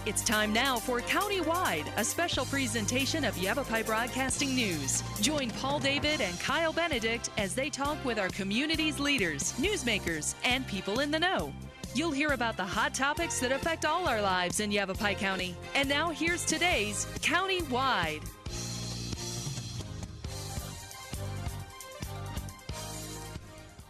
It's time now for Countywide, a special presentation of Yavapai Broadcasting News. Join Paul David and Kyle Benedict as they talk with our community's leaders, newsmakers, and people in the know. You'll hear about the hot topics that affect all our lives in Yavapai County. And now here's today's Countywide.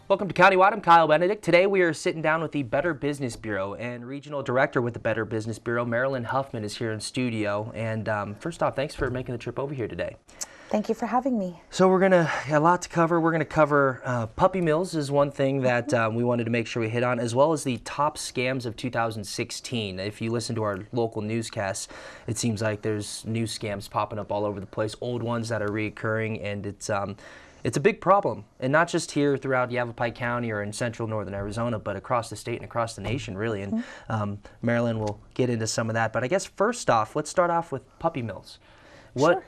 Welcome to Countywide. I'm Kyle Benedict. Today we are sitting down with the Better Business Bureau, and Regional Director with the Better Business Bureau, Marilyn Huffman, is here in studio. And first off, thanks for making the trip over here today. Thank you for having me. So we're gonna a lot to cover. We're gonna cover puppy mills is one thing that we wanted to make sure we hit on, as well as the top scams of 2016. If you listen to our local newscasts, it seems like there's new scams popping up all over the place, old ones that are reoccurring, and it's a big problem, and not just here throughout Yavapai County or in central northern Arizona, but across the state and across the nation, really. And Marilyn will get into some of that. But I guess first off, let's start off with puppy mills. What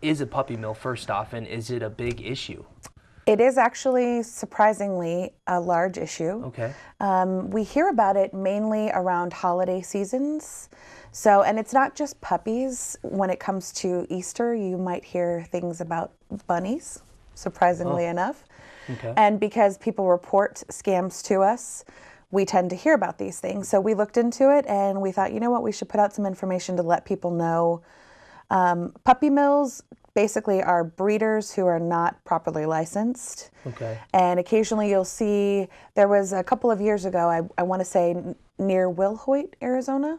is a puppy mill, first off, and is it a big issue? It is actually surprisingly a large issue. Okay. We hear about it mainly around holiday seasons. So, and it's not just puppies. When it comes to Easter, you might hear things about bunnies, surprisingly enough. Okay. And because people report scams to us, we tend to hear about these things. So we looked into it and we thought, you know what, we should put out some information to let people know. Puppy mills basically are breeders who are not properly licensed. Okay. And occasionally you'll see, there was a couple of years ago, I want to say near Wilhoit, Arizona.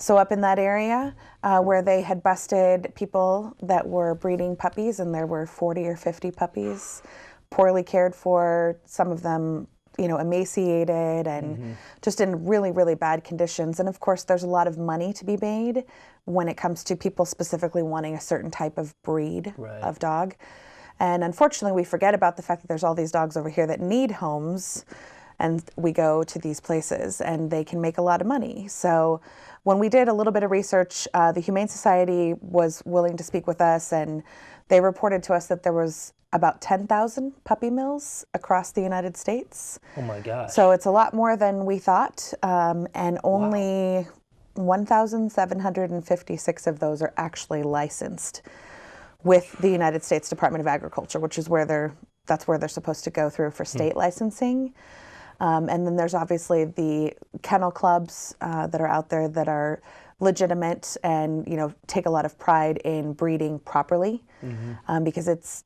So up in that area where they had busted people that were breeding puppies, and there were 40 or 50 puppies, poorly cared for, some of them, you know, emaciated and just in really, really bad conditions. And of course, there's a lot of money to be made when it comes to people specifically wanting a certain type of breed of dog. And unfortunately, we forget about the fact that there's all these dogs over here that need homes, and we go to these places and they can make a lot of money. So when we did a little bit of research, the Humane Society was willing to speak with us, and they reported to us that there was about 10,000 puppy mills across the United States. Oh my gosh. So it's a lot more than we thought, and only 1,756 of those are actually licensed with the United States Department of Agriculture, which is where that's where they're supposed to go through for state licensing. And then there's obviously the kennel clubs that are out there that are legitimate and, you know, take a lot of pride in breeding properly, because it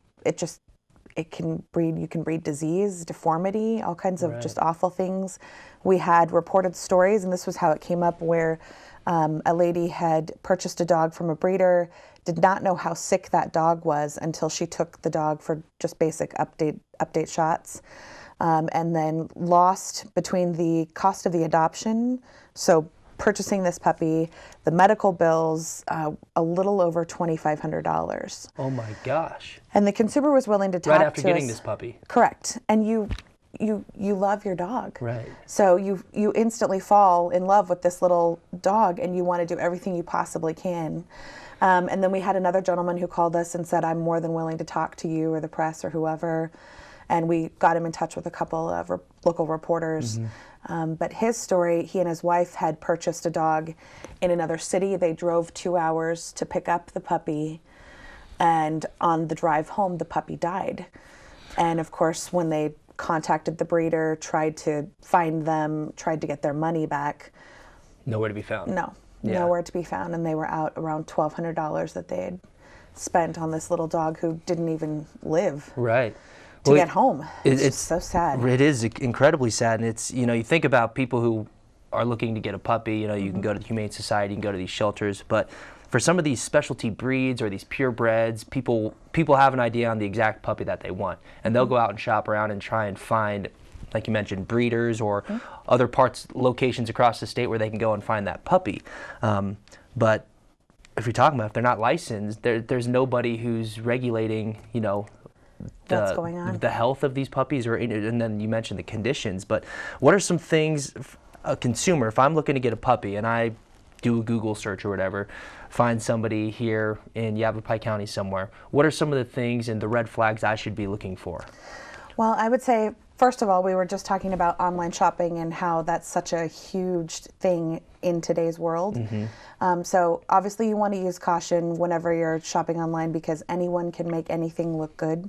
can breed, you can breed disease, deformity, all kinds of just awful things. We had reported stories, and this was how it came up, where a lady had purchased a dog from a breeder, did not know how sick that dog was until she took the dog for just basic update shots. And then lost between the cost of the adoption, so purchasing this puppy, the medical bills, a little over $2,500. Oh my gosh. And the consumer was willing to talk to us. Right after getting this puppy. Correct. And you love your dog. Right. So you instantly fall in love with this little dog, and you want to do everything you possibly can. And then we had another gentleman who called us and said, I'm more than willing to talk to you or the press or whoever. And we got him in touch with a couple of local reporters. But his story, he and his wife had purchased a dog in another city. They drove 2 hours to pick up the puppy. And on the drive home, the puppy died. And of course, when they contacted the breeder, tried to find them, tried to get their money back. Nowhere to be found. No, nowhere to be found. And they were out around $1,200 that they had spent on this little dog who didn't even live. Right. To get home. It's just so sad. It is incredibly sad, and it's, you know, you think about people who are looking to get a puppy, you know, you can go to the Humane Society, you can go to these shelters, but for some of these specialty breeds or these purebreds, people have an idea on the exact puppy that they want, and they'll go out and shop around and try and find, like you mentioned, breeders or other locations across the state where they can go and find that puppy. But if you're talking about if they're not licensed, there's nobody who's regulating, you know, what's going on, the health of these puppies, and then you mentioned the conditions. But what are some things a consumer, if I'm looking to get a puppy and I do a Google search or whatever, find somebody here in Yavapai County somewhere, what are some of the things and the red flags I should be looking for? Well, I would say First of all, we were just talking about online shopping and how that's such a huge thing in today's world. So obviously you want to use caution whenever you're shopping online, because anyone can make anything look good.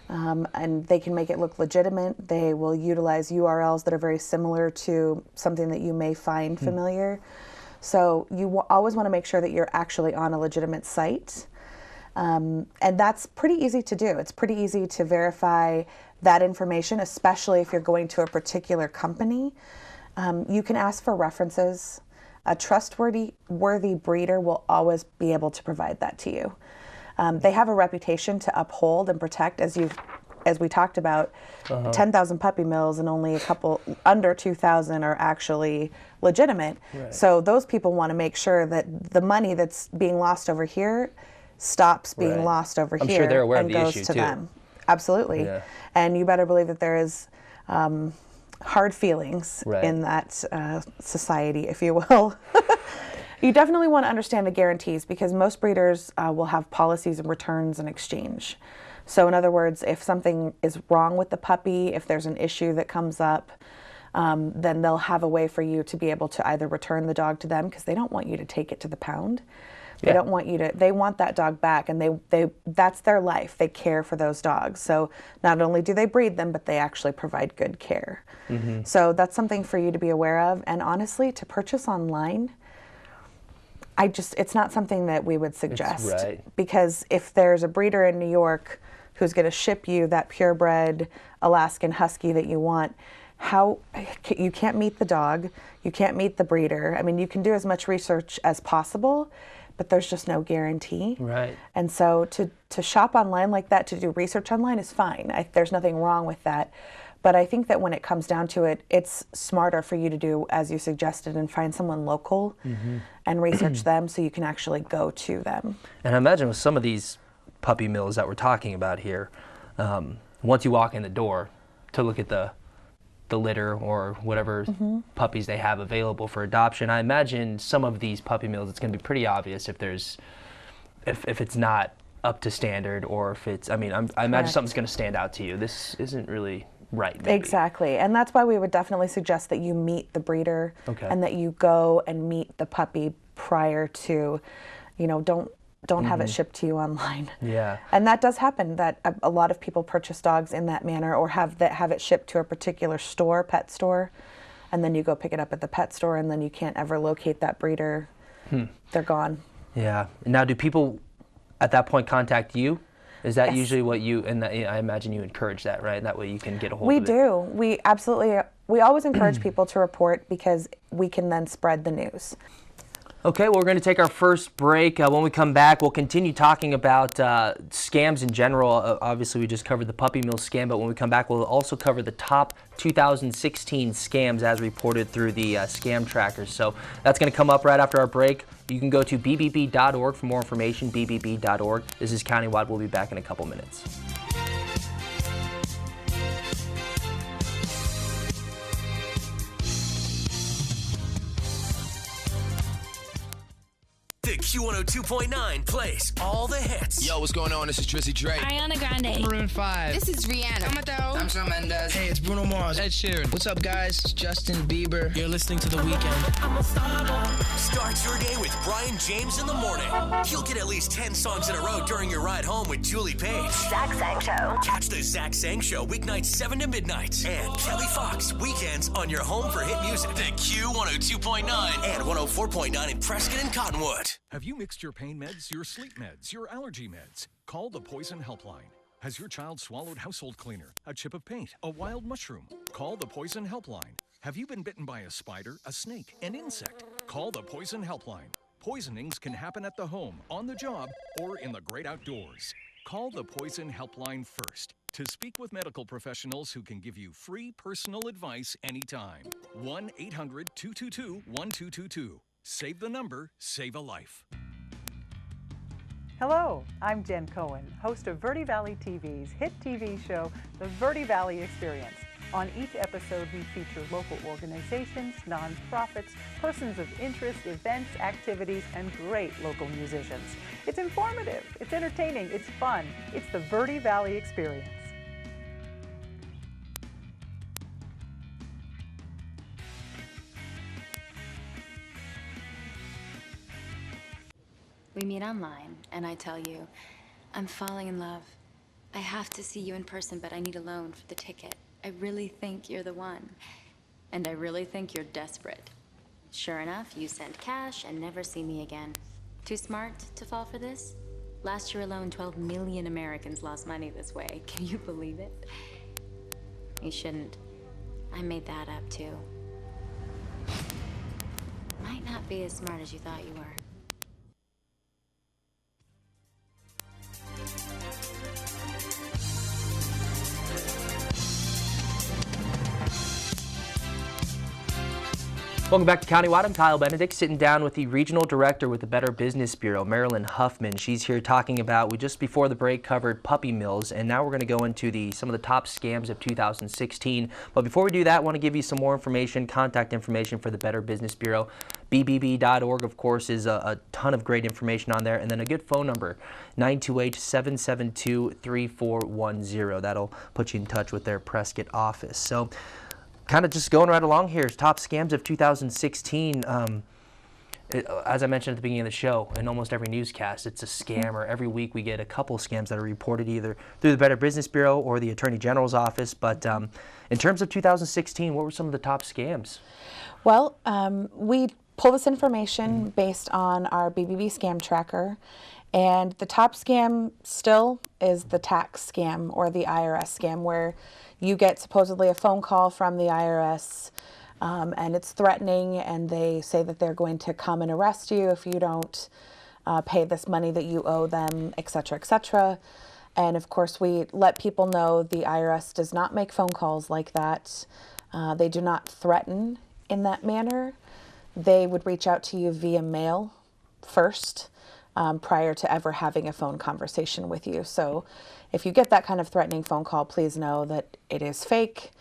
And they can make it look legitimate. They will utilize URLs that are very similar to something that you may find familiar. So you always want to make sure that you're actually on a legitimate site. And that's pretty easy to do. It's pretty easy to verify that information, especially if you're going to a particular company. You can ask for references. A trustworthy breeder will always be able to provide that to you. They have a reputation to uphold and protect, as we talked about. 10,000 puppy mills and only a couple, under 2,000 are actually legitimate. Right. So those people want to make sure that the money that's being lost over here stops being lost over I'm here sure they're aware and of the goes issue to too. them. Absolutely. Yeah. And you better believe that there is hard feelings in that society, if you will. You definitely want to understand the guarantees, because most breeders will have policies and returns and exchange. So in other words, if something is wrong with the puppy, if there's an issue that comes up, then they'll have a way for you to be able to either return the dog to them, because they don't want you to take it to the pound. They don't want you to, they want that dog back, and that's their life. They care for those dogs. So not only do they breed them, but they actually provide good care. So that's something for you to be aware of. And honestly, to purchase online, it's not something that we would suggest. Because if there's a breeder in New York who's going to ship you that purebred Alaskan Husky that you want, you can't meet the dog, you can't meet the breeder. I mean, you can do as much research as possible, but there's just no guarantee. And so to shop online like that, to do research online is fine. There's nothing wrong with that. But I think that when it comes down to it, it's smarter for you to do as you suggested and find someone local and research them so you can actually go to them. And I imagine with some of these puppy mills that we're talking about here, once you walk in the door to look at the litter or whatever puppies they have available for adoption, I imagine some of these puppy mills, it's going to be pretty obvious if it's not up to standard, or if it's, I imagine something's going to stand out to you. This isn't really right, maybe. Exactly. And that's why we would definitely suggest that you meet the breeder and that you go and meet the puppy prior to, don't have it shipped to you online. And that does happen, that a lot of people purchase dogs in that manner, or have it shipped to a particular store, pet store, and then you go pick it up at the pet store, and then you can't ever locate that breeder. They're gone. Now, do people at that point contact you? Is that usually what you, and I imagine you encourage that, right? That way you can get a hold of it. We do. We absolutely, we always encourage people to report, because we can then spread the news. Okay, well, we're going to take our first break. When we come back, we'll continue talking about scams in general. Obviously, we just covered the puppy mill scam, but when we come back, we'll also cover the top 2016 scams as reported through the scam trackers. So that's going to come up right after our break. You can go to bbb.org for more information, bbb.org. This is Countywide. We'll be back in a couple minutes. The Q102.9 plays all the hits. Yo, what's going on? This is Drizzy Drake. Ariana Grande. Maroon 5. This is Rihanna. I'm Shawn Mendes. Hey, it's Bruno Mars. Ed Sheeran. What's up, guys? It's Justin Bieber. You're listening to The Weeknd. Start your day with Brian James in the morning. You'll get at least 10 songs in a row during your ride home with Julie Page. Zach Sang Show. Catch the Zach Sang Show weeknights 7 to midnight. And Kelly Fox weekends on your home for hit music. The Q102.9 and 104.9 in Prescott and Cottonwood. Have you mixed your pain meds, your sleep meds, your allergy meds? Call the Poison Helpline. Has your child swallowed household cleaner, a chip of paint, a wild mushroom? Call the Poison Helpline. Have you been bitten by a spider, a snake, an insect? Call the Poison Helpline. Poisonings can happen at the home, on the job, or in the great outdoors. Call the Poison Helpline first to speak with medical professionals who can give you free personal advice anytime. 1-800-222-1222. Save the number, save a life. Hello, I'm Jen Cohen, host of Verde Valley TV's hit TV show, The Verde Valley Experience. On each episode, we feature local organizations, nonprofits, persons of interest, events, activities, and great local musicians. It's informative, it's entertaining, it's fun. It's the Verde Valley Experience. We meet online, and I tell you, I'm falling in love. I have to see you in person, but I need a loan for the ticket. I really think you're the one. And I really think you're desperate. Sure enough, you send cash and never see me again. Too smart to fall for this? Last year alone, 12 million Americans lost money this way. Can you believe it? You shouldn't. I made that up, too. Might not be as smart as you thought you were. Welcome back to Countywide. I'm Kyle Benedict, sitting down with the Regional Director with the Better Business Bureau, Marilyn Huffman. She's here talking about, we just before the break covered puppy mills, and now we're going to go into some of the top scams of 2016. But before we do that, I want to give you some more information, contact information for the Better Business Bureau. BBB.org, of course, is a ton of great information on there, and then a good phone number, 928-772-3410. That'll put you in touch with their Prescott office. So, kind of just going right along here, top scams of 2016. As I mentioned at the beginning of the show, in almost every newscast, it's a scam, or every week we get a couple scams that are reported either through the Better Business Bureau or the Attorney General's office. But in terms of 2016, what were some of the top scams? Well, we pull this information based on our BBB scam tracker. And the top scam still is the tax scam or the IRS scam, where you get supposedly a phone call from the IRS and it's threatening, and they say that they're going to come and arrest you if you don't pay this money that you owe them, etc., etc. And of course, we let people know the IRS does not make phone calls like that. They do not threaten in that manner. They would reach out to you via mail first, prior to ever having a phone conversation with you. So if you get that kind of threatening phone call, please know that it is fake,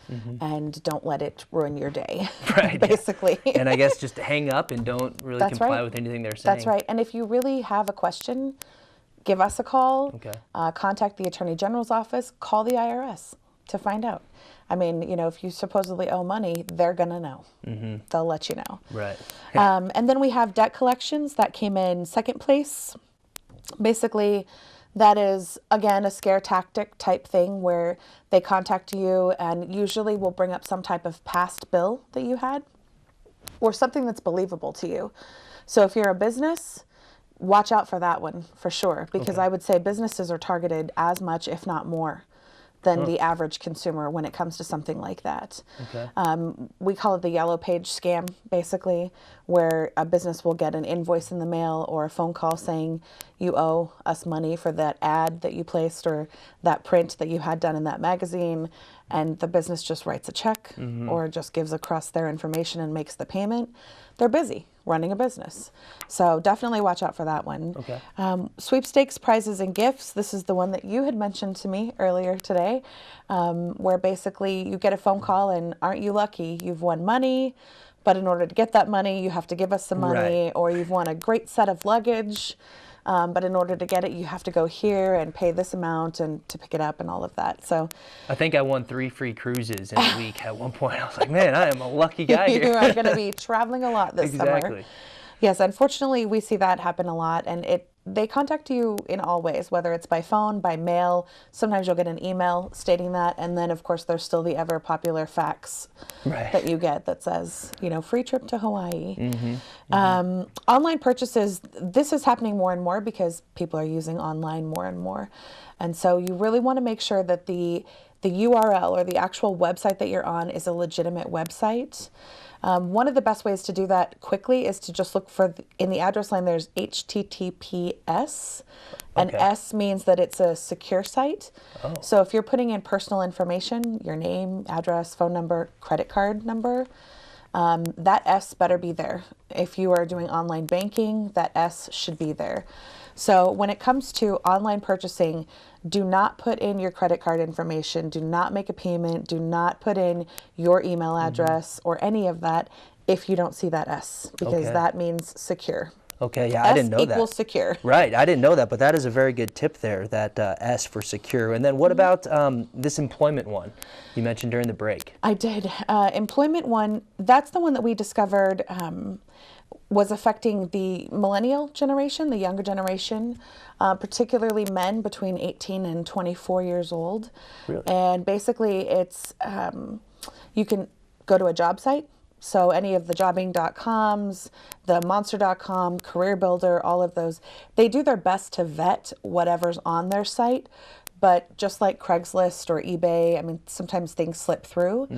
and don't let it ruin your day, right, basically. Yeah. And I guess just hang up and don't really comply with anything they're saying. That's right. And if you really have a question, give us a call, contact the Attorney General's office, call the IRS to find out. I mean, you know, if you supposedly owe money, they're going to know. They'll let you know. Right. And then we have debt collections that came in second place. Basically, that is, again, a scare tactic type thing where they contact you and usually will bring up some type of past bill that you had or something that's believable to you. So if you're a business, watch out for that one for sure, because I would say businesses are targeted as much, if not more, than the average consumer when it comes to something like that. We call it the yellow page scam, basically, where a business will get an invoice in the mail or a phone call saying you owe us money for that ad that you placed or that print that you had done in that magazine, and the business just writes a check or just gives across their information and makes the payment. They're busy running a business. So definitely watch out for that one. Sweepstakes, prizes, and gifts. This is the one that you had mentioned to me earlier today, where basically you get a phone call and aren't you lucky? You've won money, but in order to get that money, you have to give us some money, or you've won a great set of luggage. But in order to get it, you have to go here and pay this amount and to pick it up and all of that. So I think I won 3 free cruises in a week at one point. I was like, man, I am a lucky guy here. You are going to be traveling a lot this summer. Yes, unfortunately, we see that happen a lot, and they contact you in all ways, whether it's by phone, by mail. Sometimes you'll get an email stating that, and then, of course, there's still the ever popular fax that you get that says, you know, free trip to Hawaii. Online purchases, this is happening more and more because people are using online more and more. And so you really want to make sure that the URL or the actual website that you're on is a legitimate website. One of the best ways to do that quickly is to just look for, in the address line, there's HTTPS, and S means that it's a secure site. So if you're putting in personal information, your name, address, phone number, credit card number, that S better be there. If you are doing online banking, that S should be there. So when it comes to online purchasing, do not put in your credit card information, do not make a payment, do not put in your email address or any of that if you don't see that S, because that means secure. I didn't know that. S equals secure. Right, I didn't know that, but that is a very good tip there, that S for secure. And then what about this employment one you mentioned during the break? I did. Employment one, that's the one that we discovered was affecting the millennial generation, the younger generation, particularly men between 18 and 24 years old. Really? And basically it's, you can go to a job site. So any of the jobbing.coms, the monster.com, career builder, all of those, they do their best to vet whatever's on their site. But just like Craigslist or eBay, I mean, sometimes things slip through.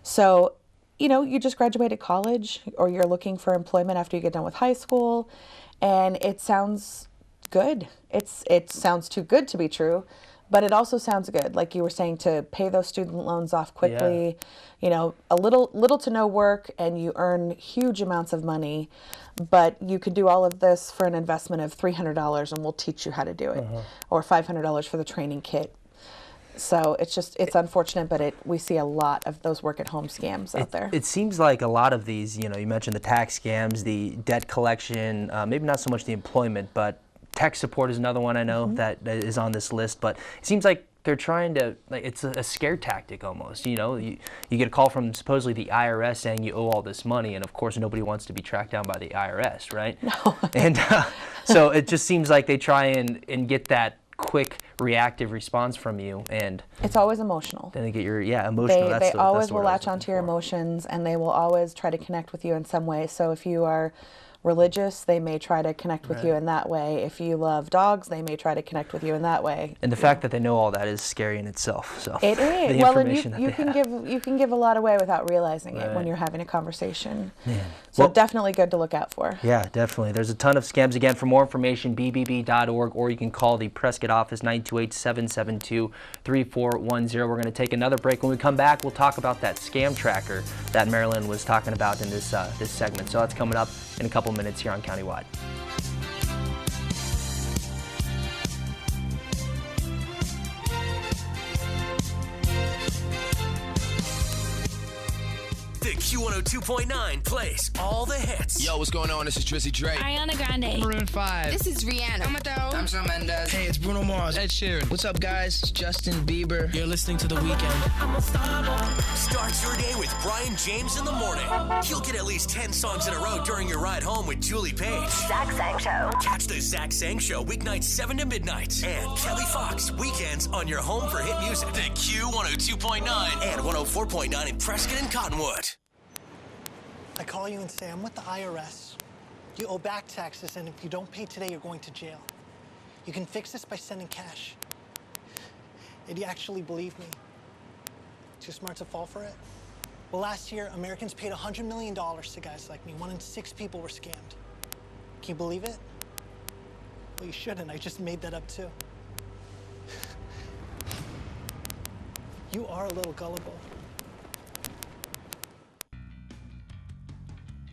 So, you know, you just graduated college or you're looking for employment after you get done with high school, and it sounds good. It sounds too good to be true, but it also sounds good. Like you were saying, to pay those student loans off quickly, you know, a little to no work, and you earn huge amounts of money, but you could do all of this for an investment of $300 and we'll teach you how to do it, or $500 for the training kit. So it's unfortunate, but we see a lot of those work at home scams out there. It seems like a lot of these, you know, you mentioned the tax scams, the debt collection, maybe not so much the employment, but tech support is another one I know that is on this list. But it seems like they're trying to, like, it's a scare tactic almost. You know, you get a call from supposedly the IRS saying you owe all this money, and of course nobody wants to be tracked down by the IRS, right? No. And so it just seems like they try and get that quick reactive response from you, and it's always emotional. Then they get your emotional. They always will latch onto your emotions, and they will always try to connect with you in some way. So if you are religious, they may try to connect with you in that way. If you love dogs, they may try to connect with you in that way. And the fact that they know all that is scary in itself. So it is. Well, and you can give a lot away without realizing it when you're having a conversation. Man. So definitely good to look out for. Yeah, definitely. There's a ton of scams. Again, for more information, bbb.org, or you can call the Prescott office, 928-772-3410. We're going to take another break. When we come back, we'll talk about that scam tracker that Marilyn was talking about in this this segment. So that's coming up in a couple minutes here on Countywide. The Q102.9 plays all the hits. Yo, what's going on? This is Drizzy Drake. Ariana Grande. Maroon 5. This is Rihanna. I'm Shawn Mendes. Hey, it's Bruno Mars. Ed Sheeran. What's up, guys? It's Justin Bieber. You're listening to The Weeknd. Start your day with Brian James in the morning. You'll get at least 10 songs in a row during your ride home with Julie Page. Zach Sang Show. Catch the Zach Sang Show weeknights 7 to midnight. And Kelly Fox weekends on your home for hit music. The Q102.9 and 104.9 in Prescott and Cottonwood. I call you and say, I'm with the IRS. You owe back taxes, and if you don't pay today, you're going to jail. You can fix this by sending cash. And you actually believe me? Too smart to fall for it? Well, last year, Americans paid $100 million to guys like me. 1 in 6 people were scammed. Can you believe it? Well, you shouldn't. I just made that up, too. You are a little gullible.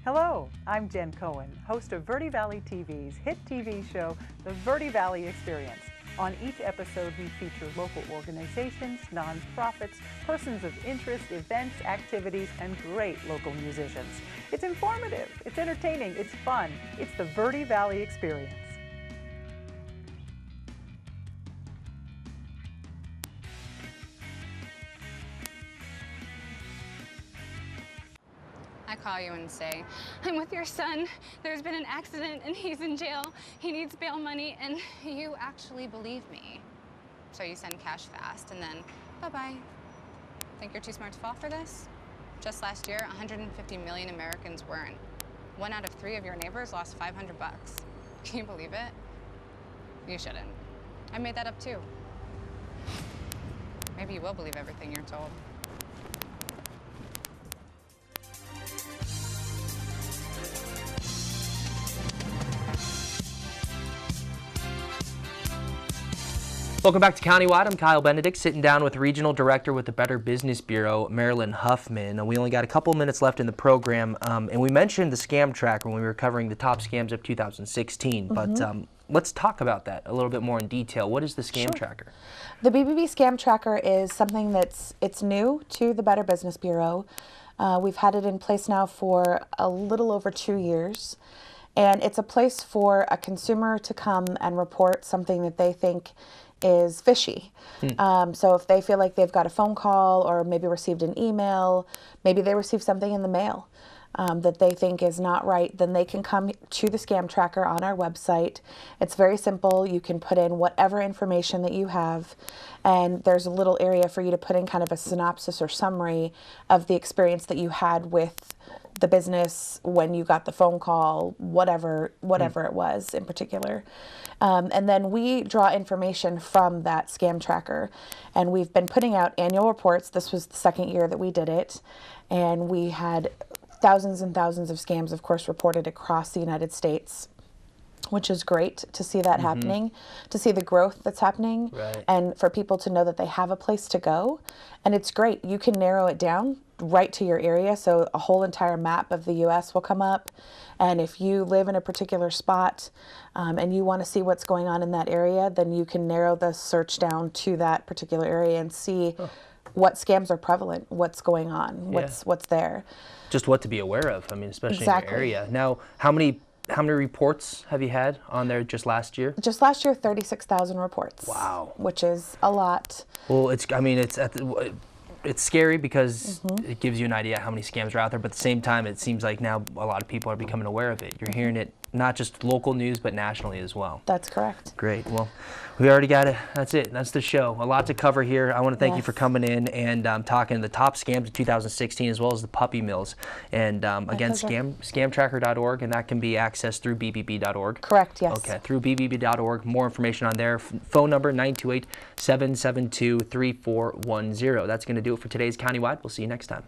Hello, I'm Jen Cohen, host of Verde Valley TV's hit TV show, The Verde Valley Experience. On each episode, we feature local organizations, nonprofits, persons of interest, events, activities, and great local musicians. It's informative, it's entertaining, it's fun. It's the Verde Valley Experience. I call you and say, I'm with your son. There's been an accident and he's in jail. He needs bail money, and you actually believe me. So you send cash fast and then bye-bye. Think you're too smart to fall for this? Just last year, 150 million Americans weren't. 1 out of 3 of your neighbors lost $500. Can you believe it? You shouldn't. I made that up too. Maybe you will believe everything you're told. Welcome back to Countywide. I'm Kyle Benedict, sitting down with Regional Director with the Better Business Bureau, Marilyn Huffman. We only got a couple minutes left in the program, and we mentioned the scam tracker when we were covering the top scams of 2016, but let's talk about that a little bit more in detail. What is the scam tracker? The BBB Scam Tracker is something it's new to the Better Business Bureau. We've had it in place now for a little over 2 years, and it's a place for a consumer to come and report something that they think is fishy. So if they feel like they've got a phone call or maybe received an email, maybe they received something in the mail, that they think is not right, then they can come to the scam tracker on our website. It's very simple. You can put in whatever information that you have, and there's a little area for you to put in kind of a synopsis or summary of the experience that you had with the business when you got the phone call, whatever it was in particular. And then we draw information from that scam tracker. And we've been putting out annual reports. This was the second year that we did it. And we had thousands and thousands of scams, of course, reported across the United States, which is great to see that happening, to see the growth that's happening, and for people to know that they have a place to go. And it's great. You can narrow it down right to your area, so a whole entire map of the U.S. will come up. And if you live in a particular spot and you want to see what's going on in that area, then you can narrow the search down to that particular area and see what scams are prevalent, what's going on, what's there. Just what to be aware of, I mean, especially in your area. Now, how many reports have you had on there just last year? Just last year, 36,000 reports. Wow. Which is a lot. Well, it's scary because it gives you an idea how many scams are out there, but at the same time, it seems like now a lot of people are becoming aware of it. You're hearing it not just local news, but nationally as well. That's correct. Great. Well, we already got it. That's it. That's the show. A lot to cover here. I want to thank you for coming in and talking the top scams of 2016 as well as the puppy mills. And again, scamtracker.org, and that can be accessed through bbb.org. Correct, yes. Okay, through bbb.org. More information on there. Phone number 928-772-3410. That's going to do it for today's Countywide. We'll see you next time.